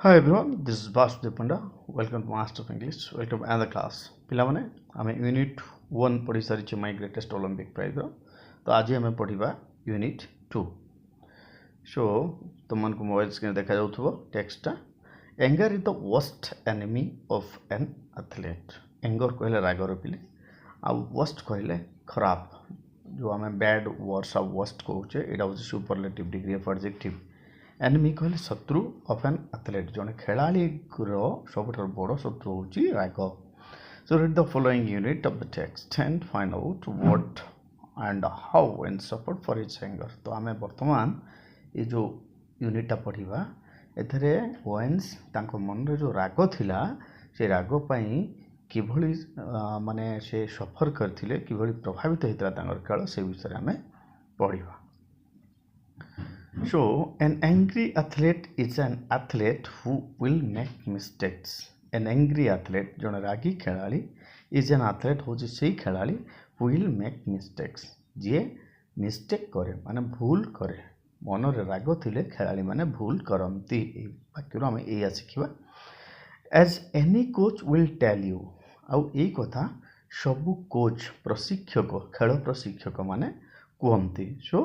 Hi everyone, this is Vasudev Panda. Welcome to Master of English. Welcome to another class. ପିଲାମାନେ ଆମେ unit 1 ପଢ଼ି ସାରିଛେ ମାଇ greatest Olympic ପ୍ରାଇଜ୍ର। ତ ଆଜି ଆମେ ପଢ଼ିବା ୟୁନିଟ୍ 2। ସୋ ତୁମମାନଙ୍କୁ ମୋବାଇଲ୍ ସ୍କ୍ରିନ୍ ଦେଖାଯାଉଥିବ ଟେକ୍ସଟଟା। Anger is the worst enemy of an athlete. Anger କହିଲେ ରାଗର ପିଲେ, ଆଉ ୱର୍ଷ୍ଟ କହିଲେ ଖରାପ। ଯେଉଁ ଆମେ ବ୍ୟାଡ୍ ୱାର୍ଡ଼ସ୍ ଆଉ ୱର୍ଷ୍ଟ କହୁଛେ, ଏଇଟା ହେଉଛି ସୁପରଲେଟିଭ୍ ଡିଗ୍ରୀ ଅଫ୍ ଆଡଜେକ୍ଟିଭ୍। एनिमी कहले शत्रु ऑफ एन एथलेट जड़े खेलाड़ी सबुठार बड़ शत्रु हूँ राग। So read the following unit of the text and find out what and how and support for his anger. तो आम बर्तमान ये जो यूनिटा पढ़ा एथरे ओवेन्स तांको मन रे जो राग थिला से राग पई किभली माने से सफर करथिले किभली प्रभावित होइतला तांकर खेल से विषय आम पढ़ा। So, an angry athlete is an athlete who will make mistakes. An angry athlete, जन रागी खेलाड़ी, is an athlete हो से खेलाड़ी who will make mistakes. J mistake करे माने भूल करे, मन रे राग थिले खेलाड़ी माने भूल करंती। वाक्य आम या शिखा। As any coach will tell you, आउ यही कथा सबू कोच प्रशिक्षक खेल प्रशिक्षक माने कहती। सो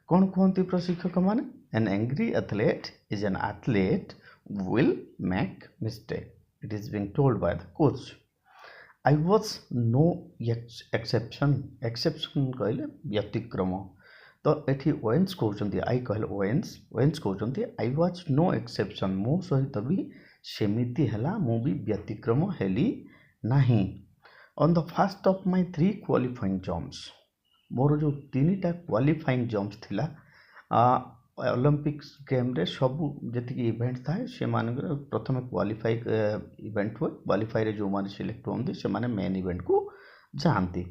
कौन कहती प्रशिक्षक माने? An angry athlete is an athlete who will make mistake. It is being told by the coach. I was no exception. Exception कहले व्यतिक्रम। तो एठी ओवेन्स कहउचंती आई कहले ओवेन्स कहउचंती आई वाज नो एक्सेप्शन। मो सहित भी सेमिति हला मो भी व्यतिक्रम हेली नाही। On the first of my 3 qualifying jumps, मोर जो 3टा क्वालिफाइंग जंप्स थिला ओलंपिक्स गेम रे सबू जी इवेंट थाए से प्रथम क्वालिफाई इवेंट हुए। क्वालिफाई जो मैंने सिलेक्ट होती से मेन इवेंट को जाती।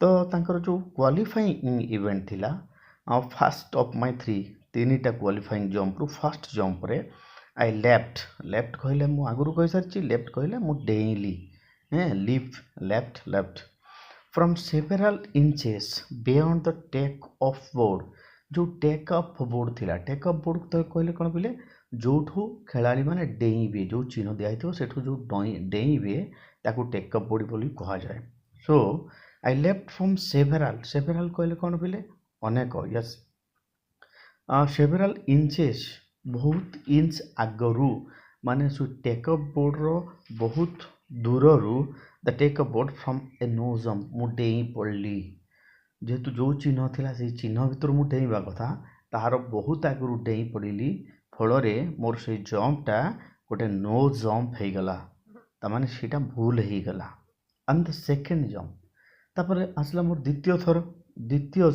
तो तांकर जो क्वालिफाइंग इवेंट थिला फर्स्ट ऑफ माय 3टा क्वालिफाइंग जंप रु फर्स्ट जंप रे आई लेफ्ट कहले मु आगु कहि सारी लेफ्ट कहले मु daily left from several inches beyond the take off board. जो टेक अफ बोर्ड थिला, टेक अफ बोर्ड तो कहले कौन बोले जो खेलाड़ी माने डेइबे, जो चिन्ह दिखाई सेठू जो डेइबे ताकू टेक अफ बोर्ड बोली कहा जाए। So I left from several कहले कौन बोले अनेक। यस सेवेरल इंचेस बहुत इंच आगरू माने सो टेक अफ बोर्ड रो बहुत दूररू the take off board from a no jump मु डेई पड़ली। जेहेतु जो चिन्ह थिला से चिन्ह भीतर मु डेइबा कथा तार बहुत आगरू डेई पड़िली। फल मोर से जंपटा गोटे नो जंप हो गला, तामाने सेटा भूल हो गला। एंड द सेकेंड जंप तापर आसला मोर द्वितीय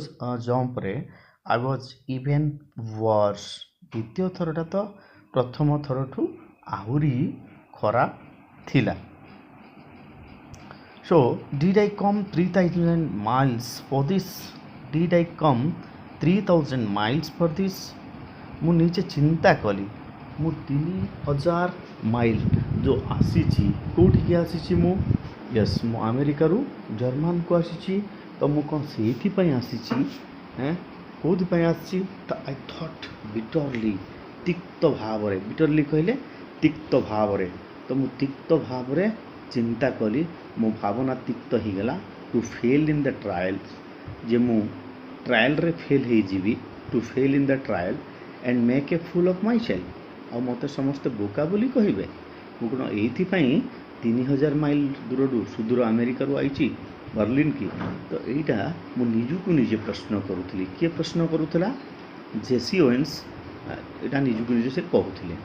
जंप रे आई वाज इवेन वर्स। द्वितीय थरटा तो प्रथम थरठू आहुरी खराब थिला। So, did I come 3,000 miles for this? Did I come 3,000 miles for this? मु नीचे चिंता कली मु 3,000 माइल जो आसीची कोठी आसीची मु यस मु अमेरिका रु जर्मन को आसीची। तो मु कौन सेठी पई आसीची कोठी पई आसीची? तो आई थॉट बिटरली तिक्त भाव रे, बिटरली कहले तिक्त भाव रे। तो मु तिक्त भाव रे चिंता कली, मो भावना तिक्त हो गला to fail in the trial. जे मु ट्रायल रे फेल हो जीवी, to fail in the trial and make a fool of myself. आ मत समस्ते बोका बोली कहे मु कौन ये 3,000 माइल दूर सुदूर अमेरिका आई बर्लिन की। तो यहाँ मु निजुक निजे प्रश्न करुली। किए प्रश्न करूला? जेसी ओवेन्स यहाँ निजुक निजे से कहते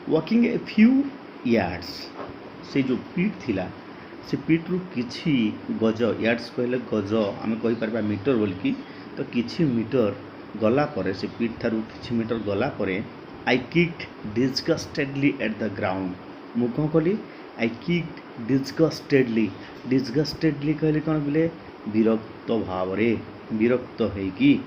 वॉकिंग ए फ्यू यार्ड्स। से जो पीठ थिला से पीठ रु किछि गज, यार्ड्स कहले गज आम कहीपर मीटर बोलिकी। तो किछि मीटर गला परे से पीठ ठारू किछि मीटर गला परे आई किक्ड डिस्गस्टेडली एट द ग्राउंड। मु कौन कली? आई किक्ड डिस्गस्टेडली कहले कौन बोले विरक्त भाव रे, विरक्त होइकी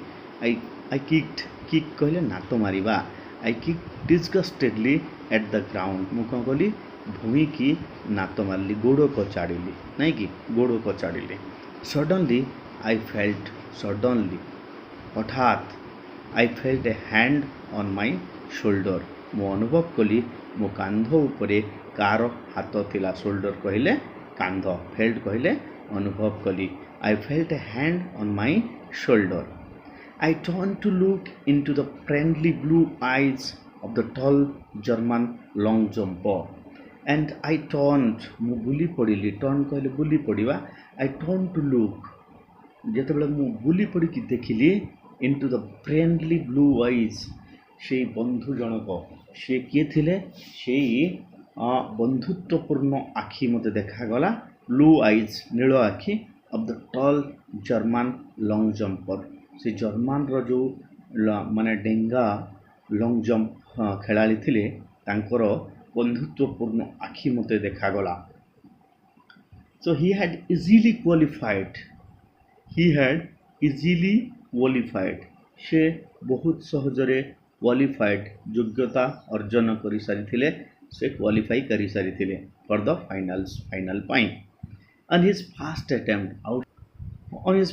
आई किक कहले नात मारिबा। आई किक्ड डिस्गस्टेडली एट द ग्राउंड। मु कौन कली? भूमि की नात मारली, गोड़ कचाड़ी नहीं कि गोड़ कचाड़ी। सडनली आई फेल्ट, सडनली हठात I felt A hand on my shoulder. ମୁଁ ଅନୁଭବ କଲି ମୋ କାନ୍ଧ ଉପରେ କାର ହାତ ଥିଲା। ଶୋଲ୍ଡର କହିଲେ କାନ୍ଧ, ଫେଲ୍ଟ କହିଲେ ଅନୁଭବ କଲି। I felt a hand on my shoulder. I turned to look into the friendly blue eyes of the tall German long jumper. And I turned, ମୁଁ ବୁଲି ପଡ଼ିଲି, ଟର୍ନ କହିଲେ ବୁଲି ପଡ଼ିବା। I turned to look, ଯେତେବେଳେ ମୁଁ ବୁଲି ପଡ଼ିକି ଦେଖିଲି into the friendly blue eyes, ସେଇ ବନ୍ଧୁ ଜଣକ, ସେ କିଏ ଥିଲେ? ସେଇ ବନ୍ଧୁତ୍ୱପୂର୍ଣ୍ଣ ଆଖି ମୋତେ ଦେଖାଗଲା। ବ୍ଲୁ ଆଇଜ୍, ନୀଳ ଆଖି, of the tall German long jumper, ସେ ଜର୍ମାନର ଯେଉଁ ମାନେ ଡେଙ୍ଗା ଲଙ୍ଗ୍ ଜମ୍ପ ଖେଳାଳି ଥିଲେ, ତାଙ୍କର ବନ୍ଧୁତ୍ୱପୂର୍ଣ୍ଣ ଆଖି ମୋତେ ଦେଖାଗଲା। So he had easily qualified. ସେ ବହୁତ ସହଜରେ କ୍ୱାଲିଫାଏଡ୍, ଯୋଗ୍ୟତା ଅର୍ଜନ କରିସାରିଥିଲେ, ସେ କ୍ୱାଲିଫାଇ କରିସାରିଥିଲେ ଫର୍ ଦ ଫାଇନାଲ୍ ପାଇଁ। On his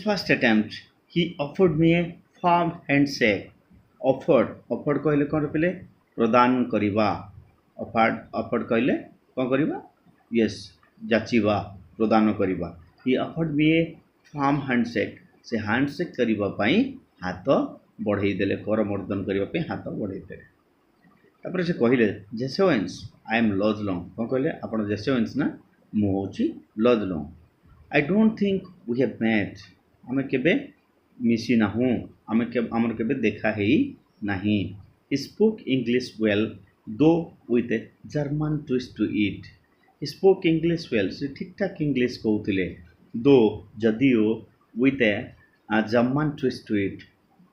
first attempt, he offered me a firm handshake. Offered କହିଲେ କ'ଣ କହିଲେ? ପ୍ରଦାନ କରିବା। offered କହିଲେ କ'ଣ କରିବା? Yes, ଯାଚିବା, ପ୍ରଦାନ କରିବା। He offered me a firm handshake. ସେ ହ୍ୟାଣ୍ଡଶେକ୍ କରିବା ପାଇଁ ହାତ ବଢ଼େଇ ଦେଲେ, କରମର୍ଦ୍ଦନ କରିବା ପାଇଁ ହାତ ବଢ଼େଇ ଦେଲେ। ତାପରେ ସେ କହିଲେ ଜେସେୱେନ୍ସ, ଆଇ ଏମ୍ ଲଜଲଙ୍ଗ। କ'ଣ କହିଲେ? ଆପଣ ଜେସେୱେନ୍ସ ନା? ମୁଁ ହେଉଛି Luz Long. I don't think we have met, ଆମେ କେବେ ମିଶି ନାହୁଁ, ଆମର କେବେ ଦେଖା ହେଇ ନାହିଁ। He spoke English well though with a German twist to it. He spoke English well, ସେ ଠିକ୍ ଠାକ୍ ଇଂଲିଶ କହୁଥିଲେ। ଦୋ, ଯଦିଓ, with a German twist to it,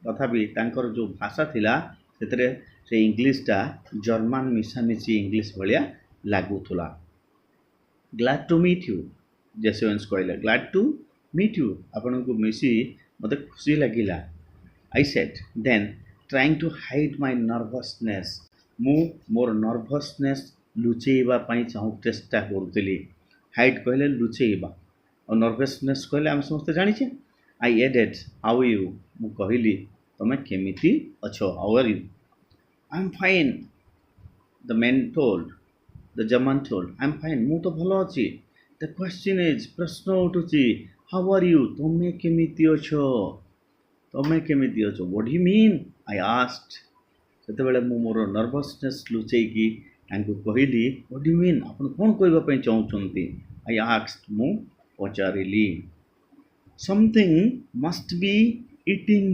ତଥାପି ତାଙ୍କର ଯେଉଁ ଭାଷା ଥିଲା ସେଥିରେ ସେ ଇଂଲିଶଟା ଜର୍ମାନ ମିଶାମିଶି ଇଂଲିଶ ଭଳିଆ ଲାଗୁଥିଲା। ଗ୍ଲାଡ୍ ଟୁ ମିଟ୍ ୟୁ, ଜେସେୱେନ୍ସ କହିଲେ। ଗ୍ଲାଡ୍ ଟୁ ମିଟ୍ ୟୁ, ଆପଣଙ୍କୁ ମିଶି ମୋତେ ଖୁସି ଲାଗିଲା। I said then, trying to hide my nervousness, ମୁଁ ମୋର ନର୍ଭସନେସ୍ ଲୁଚେଇବା ପାଇଁ ଚେଷ୍ଟା କରୁଥିଲି। ହାଇଡ୍ କହିଲେ ଲୁଚେଇବା, ଆଉ ନର୍ଭସନେସ୍ କହିଲେ ଆମେ ସମସ୍ତେ ଜାଣିଛେ। ଆଇ ଏଡେଡ୍, ହାଉ ୟୁ, ମୁଁ କହିଲି ତମେ କେମିତି ଅଛ? How are you? I am fine, the German told. I am fine, ମୁଁ ତ ଭଲ ଅଛି। ଦ କ୍ୱେଶ୍ଚିନ୍ ଇଜ୍, ପ୍ରଶ୍ନ ଉଠୁଛି, ହାଉ ଆର୍ ୟୁ, ତମେ କେମିତି ଅଛ? What do you mean? I asked, ସେତେବେଳେ ମୁଁ ମୋର ନର୍ଭସନେସ୍ ଲୁଚେଇକି ତାଙ୍କୁ କହିଲି ହ୍ୱାଟ୍ ଡୁ ୟୁ ମିନ୍, ଆପଣ କ'ଣ କହିବା ପାଇଁ ଚାହୁଁଛନ୍ତି? ଆଇ ଆସ୍କଡ୍, ମୁଁ ପଚାରିଲି। Something must be eating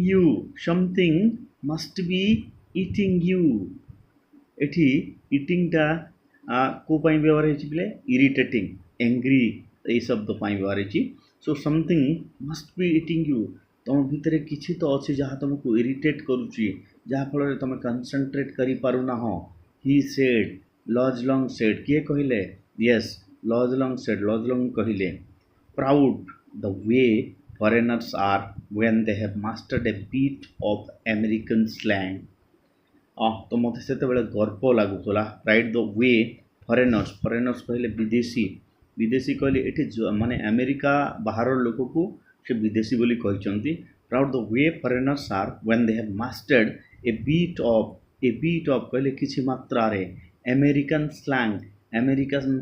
you, ଏଠି ଇଟିଂଟା କେଉଁ ପାଇଁ ବ୍ୟବହାର ହେଇଛି ପିଲେ? ଇରିଟେଟିଂ, ଏଙ୍ଗ୍ରି, ଏଇ ଶବ୍ଦ ପାଇଁ ବ୍ୟବହାର ହେଇଛି। So something must be eating you, ତୁମ ଭିତରେ କିଛି ତ ଅଛି ଯାହା ତୁମକୁ ଇରିଟେଟ୍ କରୁଛି, ଯାହାଫଳରେ ତୁମେ କନସେନ୍ଟ୍ରେଟ୍ କରିପାରୁନାହଁ। ହି ସେଡ୍, ଲଜଲଙ୍ଗ ସେଡ୍, କିଏ କହିଲେ? ୟେସ୍, ଲଜଲଙ୍ଗ ସେଡ୍, ଲଜଲଙ୍ଗ କହିଲେ। Proud, the we foreigners R when they have mastered a bit of American slang. ତ ମୋତେ ସେତେବେଳେ ଗର୍ବ ଲାଗୁଥିଲା। ପ୍ରାଇଡ୍ ଦ ୱେ ଫରେନର୍ସ କହିଲେ ବିଦେଶୀ କହିଲେ ଏଠି ମାନେ ଆମେରିକା ବାହାର ଲୋକକୁ ସେ ବିଦେଶୀ ବୋଲି କହିଛନ୍ତି। Proud the we foreigners R when they have mastered a bit of କହିଲେ କିଛି ମାତ୍ରାରେ, ଆମେରିକାନ୍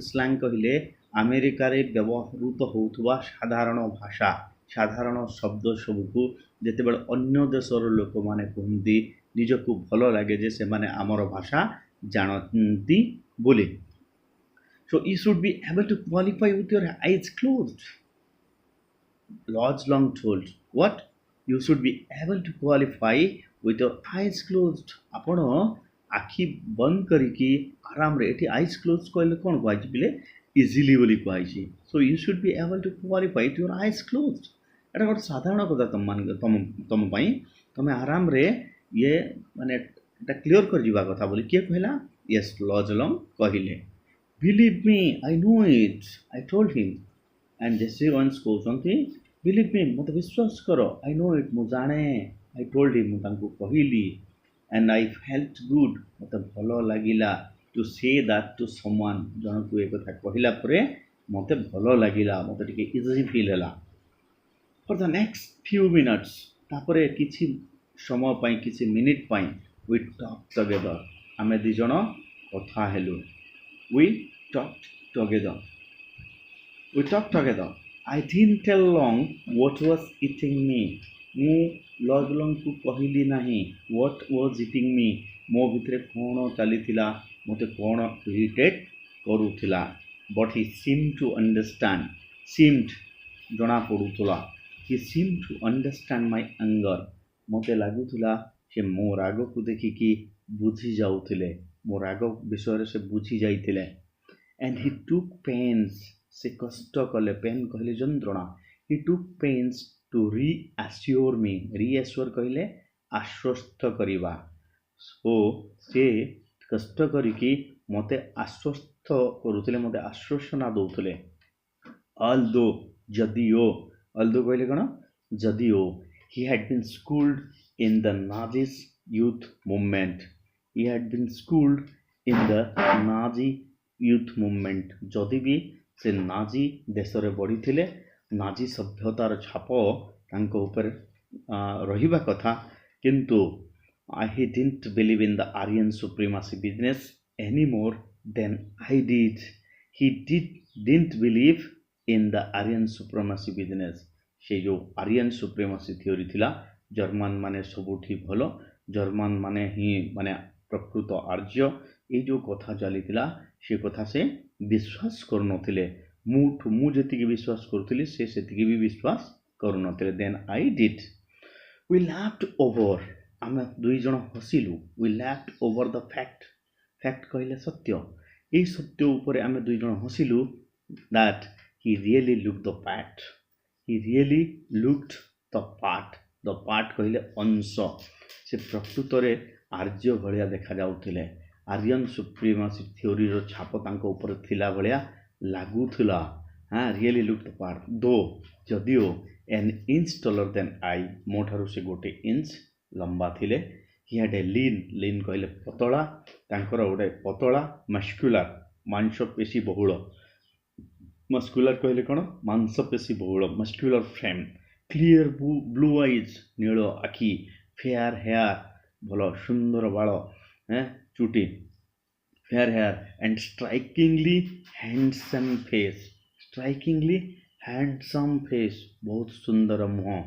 ସ୍ଲାଙ୍ଗ କହିଲେ ଆମେରିକାରେ ବ୍ୟବହୃତ ହେଉଥିବା ସାଧାରଣ ଭାଷା, ସାଧାରଣ ଶବ୍ଦ ସବୁକୁ ଯେତେବେଳେ ଅନ୍ୟ ଦେଶର ଲୋକମାନେ କୁହନ୍ତି, ନିଜକୁ ଭଲ ଲାଗେ ଯେ ସେମାନେ ଆମର ଭାଷା ଜାଣନ୍ତି ବୋଲି। So you should be able to qualify with your eyes closed. Lodge-Long told, what? You should be able to qualify with your eyes closed. ଆପଣ ଆଖି ବନ୍ଦ କରିକି ଆରାମରେ, ଏଠି ଆଇଜ୍ କ୍ଲୋଜ୍ କହିଲେ କ'ଣ କୁହାଯାଇଛି ପିଲେ? ଇଜିଲି ବୋଲି କୁହାଯାଇଛି। So you should be able to qualify with your eyes closed. ଏଇଟା ଗୋଟେ ସାଧାରଣ କଥା ତମ ପାଇଁ, ତମେ ଆରାମରେ ମାନେ ଏଇଟା କ୍ଲିଅର୍ କରିଯିବା କଥା ବୋଲି କିଏ କହିଲା? ୟେସ୍, ଲଜଲଙ୍ଗ କହିଲେ। Believe me, I know it, I told him. And Jesse Owens କହୁଛନ୍ତି ବିଲିଭ୍ ମି, ମୋତେ ବିଶ୍ୱାସ କର, ଆଇ ନୋ ଇଟ୍, ମୁଁ ଜାଣେ, ଆଇ ଟୋଲ୍ଡ ହିମ୍, ମୁଁ ତାଙ୍କୁ କହିଲି। ଆଣ୍ଡ ଆଇ ଫେଲ୍ଟ ଗୁଡ୍, ମୋତେ ଭଲ ଲାଗିଲା ଟୁ ସେ ଦ୍ୟାଟ୍ ଟୁ ସମୱାନ୍, ଜଣକୁ ଏ କଥା କହିଲା ପରେ ମୋତେ ଭଲ ଲାଗିଲା, ମୋତେ ଟିକେ ଇଜି ଫିଲ୍ ହେଲା। For the next few minutes, ତାପରେ କିଛି ସମୟ ପାଇଁ, କିଛି ମିନିଟ୍ ପାଇଁ, ୱି ଟକ୍ ଟୁଗେଦର, आमे दी जण कथा हेलु we talked together we talked together I didn't tell long what was eating me ମୁଁ ଲଜଲଙ୍ଗ କୁ କହିଲି ନାହିଁ what was eating me ମୋ ଭିତରେ କ'ଣ ଚାଲିଥିଲା ମୋତେ କ'ଣ ଇରିଟେଟ୍ କରୁଥିଲା but he seemed to understand seemed ଜଣା ପଡ଼ୁଥିଲା he seemed to understand my anger ମୋତେ ଲାଗୁଥିଲା ସେ ମୋ ରାଗକୁ ଦେଖିକି ବୁଝି ଯାଉଥିଲେ ମୋ ରାଗ ବିଷୟରେ ସେ ବୁଝି ଯାଇଥିଲେ and he took pains se kashta kale pain कहले जंत्रणा he took pains to reassure me reassure कहले आश्वस्त करिवा so से कष्ट करिकी मते आश्वस्त करूथिले मते आश्वासना दउथिले although जदियो although कहले कोन जदियो he had been schooled in the Nazi's youth movement he had been schooled in the Nazi youth movement जदि भी से नाजी देशरे बढ़िथिले नाजी सभ्यतार छाप तांको ऊपर रहिबा कथा किंतु he didn't believe in the Aryan supremacy business any more than I did he didn't believe in the Aryan supremacy business से जो आर्यन सुप्रीमासी थ्योरी थिला जर्मन माने सबुठी भलो जर्मन माने ही माने प्रकृत आर्य ये जो कथा चलीथिला से कथा से विश्वास करुनथिले मु जेतिकी विश्वास करुथिली से सेतिकी भी विश्वास करुनथिले then I did we laughed over आमे दुई जण हसिलु we laughed over the fact कहले सत्य ए सत्य ऊपर आमे दुई जण हसिलु that he really looked the part कहले अंश से प्रकृत रे आर्य भलिया देखा जाउथिले आर्यन सुप्रीमासी थ्योरी रो छाप तांको ऊपर थिला भलिया लागुथिला really look the part though जदियो an inch taller than I मोठारु से गोटे इंच लंबा थिले ही हैड ए लीन कहले पतला तांकर गोटे पतला मस्कुलर मांसपेशी बहुल मस्कुलर कहले कोन मांसपेशी बहुल muscular frame clear blue eyes नील आखि फेयर हेयर भलो सुंदर बाल चुटी fair hair and strikingly handsome face बहुत सुंदर मुह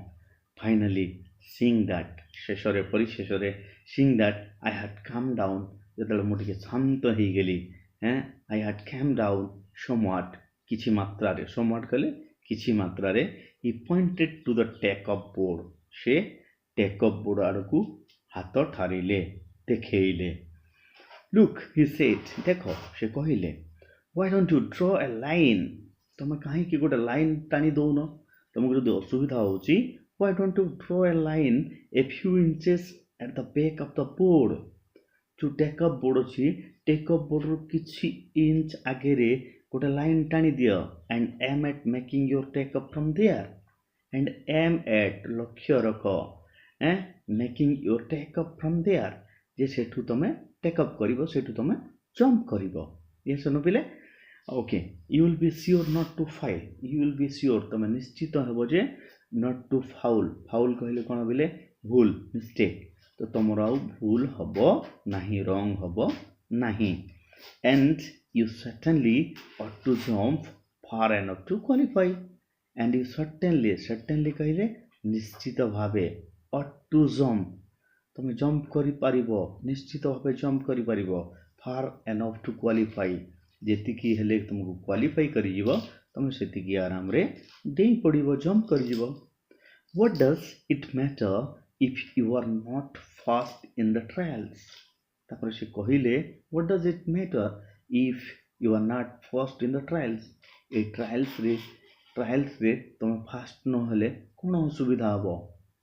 फाइनली सीइंग दैट शेषरे परिशेषरे seeing that I had come down जतले मु टिके शांत हो गेली I had come down somewhat किछि मात्रा रे समवट कहले किछि मात्रा रे he pointed to the take up board से टेक अप बोर्ड आड़कू हाथ ठारिले देखेइले लुक ही सेड देखो से कहिले why don't you draw a line तुम कहीं कि गोटे लाइन टाणी दौन तुमको जब असुविधा होची why don't you draw a line a few inches at the back of the board जो टेक अप बोर्ड अछि टेक अप बोर्ड रो किछि इंच आगे रे गोटे लाइन टाणी दियो and aim at making your take up from there and aim at लक्ष्य रख making your take up from there जे सेठू तमे टेक अप करिवो सेठू तमे जंप करिवो ये सुनो पिले okay you will be sure not to fail you will be sure तमे निश्चित हेबो जे नॉट टू फाउल कहले कोन बिले भूल मिस्टेक तो तमर आउ भूल हबो नाही रॉन्ग हबो नाही and you certainly ought to jump far enough to qualify and you certainly कहले निश्चित भावे ought to jump तुम जंप करि पारिबो निश्चित भावे जंप करि पारिबो far enough to qualify जेतिकी हेले तुमको क्वालिफाई करि जिवो तुम सेतिकी आराम रे देई पडिबो जंप करि जिवो what does it matter if you are not first in the trials तापर से कहिले what does it matter if you are not first in the trials A trials रे तुम फास्ट न हेले कोन असुविधा हबो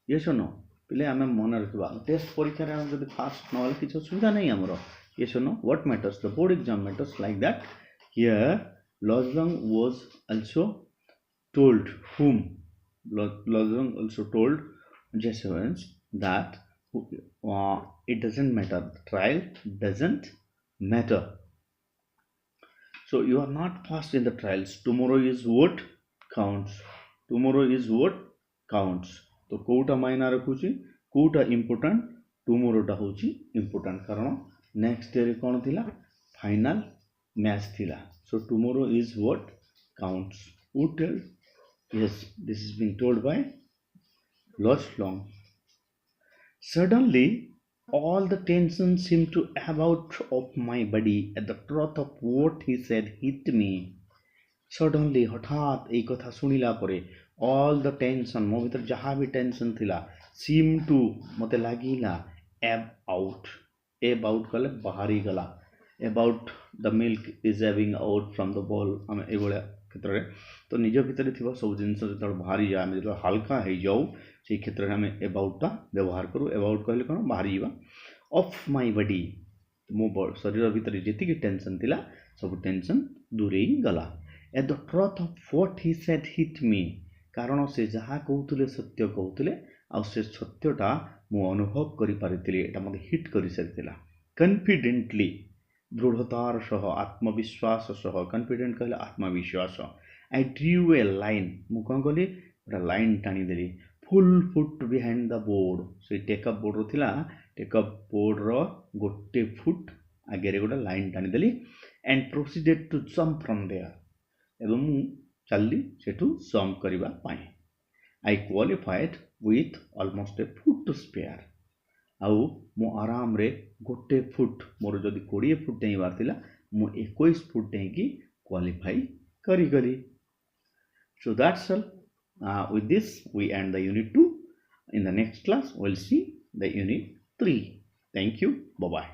ये सुनो पिले आमे मन रखबा टेस्ट परीक्षा रे जदि फास्ट न हेले किछ असुविधा नै हमरो ये सुनो what matters the board exam matters like that here Lojong was also told whom Lojong also told Jesuits that it doesn't matter the trial doesn't matter so you are not first in the trials tomorrow is what counts तो कोटा मायना रखुची Kota important tomorrow टा होची important कारण next day कौन थिला final match थिला so tomorrow is what counts who tell yes this is being told by Loch Long. Suddenly all the tension seemed to ebb out of my body at the thought of what he said hit me. Suddenly हठात এই কথা শুনিলা পরে all the tension ମୋ ଭିତରେ ଯାହା ବି tension ଥିଲା seem to ମତେ ଲାଗିଲା ebb out କଲେ ବାହାରି ଗଲା about the milk is ebbing out from the bowl ଆମେ ଏଇଭଳିଆ କ୍ଷେତ୍ରରେ ତ ନିଜ ଭିତରେ ଥିବା ସବୁ ଜିନିଷ ଯେତେବେଳେ ବାହାରି ଯାଏ ଆମେ ଯେତେବେଳେ ହାଲକା ହେଇଯାଉ ସେଇ କ୍ଷେତ୍ରରେ ଆମେ ଏବାଉଟଟା ବ୍ୟବହାର କରୁ ଏବାଉଟ କହିଲେ କ'ଣ ବାହାରିଯିବା ଅଫ୍ ମାଇ ବଡି ମୋ ଶରୀର ଭିତରେ ଯେତିକି ଟେନସନ୍ ଥିଲା ସବୁ ଟେନସନ୍ ଦୂରେଇ ଗଲା at the truth of what he said hit me କାରଣ ସେ ଯାହା କହୁଥିଲେ ସତ୍ୟ କହୁଥିଲେ ଆଉ ସେ ସତ୍ୟଟା ମୁଁ ଅନୁଭବ କରିପାରିଥିଲି ଏଇଟା ମୋତେ ହିଟ୍ କରିସାରିଥିଲା କନଫିଡେଣ୍ଟଲି ଦୃଢ଼ତାର ସହ ଆତ୍ମବିଶ୍ୱାସ ସହ କନଫିଡେଣ୍ଟ କହିଲେ ଆତ୍ମବିଶ୍ୱାସ ଆଇ ଡ୍ରିଉ ଏ ଲାଇନ୍ ମୁଁ କ'ଣ କଲି ଗୋଟେ ଲାଇନ୍ ଟାଣିଦେଲି full foot behind the board ସେଇ ଟେକଅପ୍ ବୋର୍ଡ଼ର ଥିଲା ଟେକଅପ୍ ବୋର୍ଡ଼ର ଗୋଟେ ଫୁଟ୍ ଆଗରେ ଗୋଟେ ଲାଇନ୍ ଟାଣିଦେଲି and proceeded to jump from there ଏବଂ ମୁଁ ଚାଲିଲି ସେଠୁ ଜମ୍ପ କରିବା ପାଇଁ I qualified with almost a foot to spare ଆଉ ମୁଁ ଆରାମରେ ଗୋଟେ ଫୁଟ୍ ମୋର ଯଦି 20 ଫୁଟ୍ ଡେଇଁବାର ଥିଲା ମୁଁ 21 ଫୁଟ୍ ଡେଇଁକି କ୍ୱାଲିଫାଇ କରିଗଲି so that's all with this we end the unit 2 in the next class we'll see the unit 3 thank you bye bye